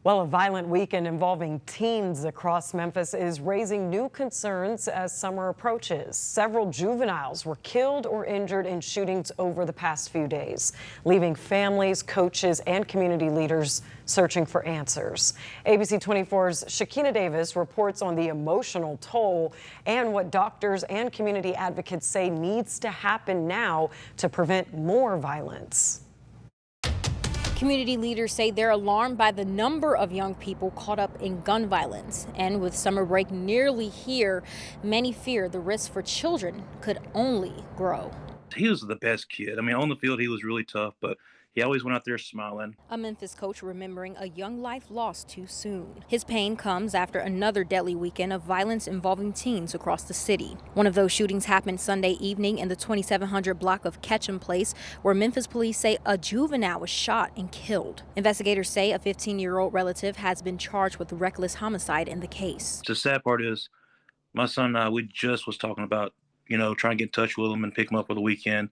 Well, a violent weekend involving teens across Memphis is raising new concerns as summer approaches. Several juveniles were killed or injured in shootings over the past few days, leaving families, coaches, and community leaders searching for answers. ABC 24's Shakina Davis reports on the emotional toll and what doctors and community advocates say needs to happen now to prevent more violence. Community leaders say they're alarmed by the number of young people caught up in gun violence. And with summer break nearly here, many fear the risk for children could only grow. He was the best kid. I mean, on the field, he was really tough, but he always went out there smiling. A Memphis coach remembering a young life lost too soon. His pain comes after another deadly weekend of violence involving teens across the city. One of those shootings happened Sunday evening in the 2700 block of Ketchum Place, where Memphis police say a juvenile was shot and killed. Investigators say a 15-year-old relative has been charged with reckless homicide in the case. The sad part is my son and I, we just was talking about, trying to get in touch with him and pick him up for the weekend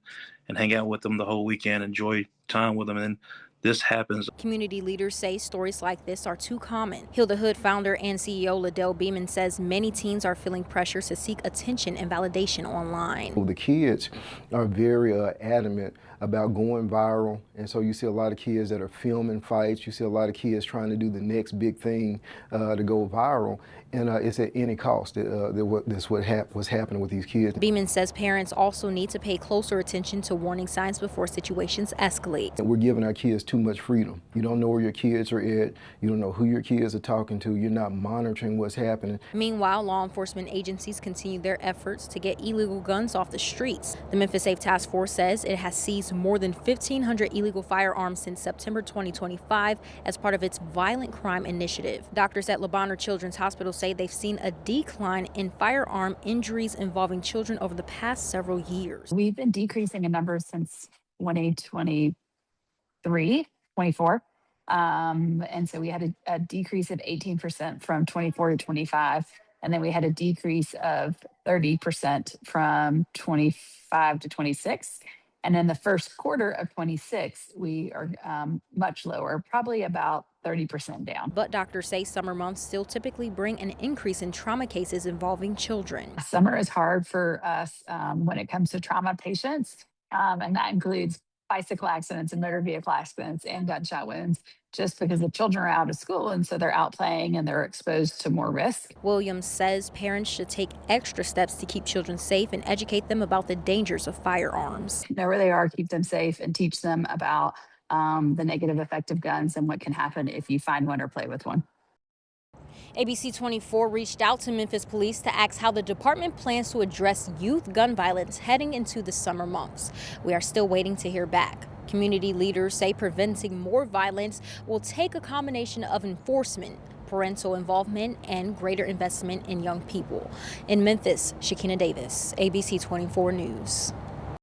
and hang out with him the whole weekend, enjoy time with him. And then this happens. Community leaders say stories like this are too common. Heal the Hood founder and CEO Liddell Beeman says many teens are feeling pressure to seek attention and validation online. The kids are very adamant about going viral, and so you see a lot of kids that are filming fights. You see a lot of kids trying to do the next big thing to go viral, and it's at any cost. That's what's happening with these kids. Beeman says parents also need to pay closer attention to warning signs before situations escalate. And we're giving our kids too much freedom. You don't know where your kids are at. You don't know who your kids are talking to. You're not monitoring what's happening. Meanwhile, law enforcement agencies continue their efforts to get illegal guns off the streets. The Memphis Safe Task Force says it has seized more than 1,500 illegal firearms since September 2025 as part of its violent crime initiative. Doctors at LeBonner Children's Hospital say they've seen a decline in firearm injuries involving children over the past several years. We've been decreasing in numbers since 2023, 24. And so we had a decrease of 18% from 24 to 25. And then we had a decrease of 30% from 25 to 26. And in the first quarter of 26, we are much lower, probably about 30% down. But doctors say summer months still typically bring an increase in trauma cases involving children. Summer is hard for us when it comes to trauma patients, and that includes bicycle accidents and motor vehicle accidents and gunshot wounds, just because the children are out of school and so they're out playing and they're exposed to more risk. Williams says parents should take extra steps to keep children safe and educate them about the dangers of firearms. Know where they are, keep them safe, and teach them about the negative effect of guns and what can happen if you find one or play with one. ABC 24 reached out to Memphis police to ask how the department plans to address youth gun violence heading into the summer months. We are still waiting to hear back. Community leaders say preventing more violence will take a combination of enforcement, parental involvement, and greater investment in young people. In Memphis, Shakina Davis, ABC 24 News.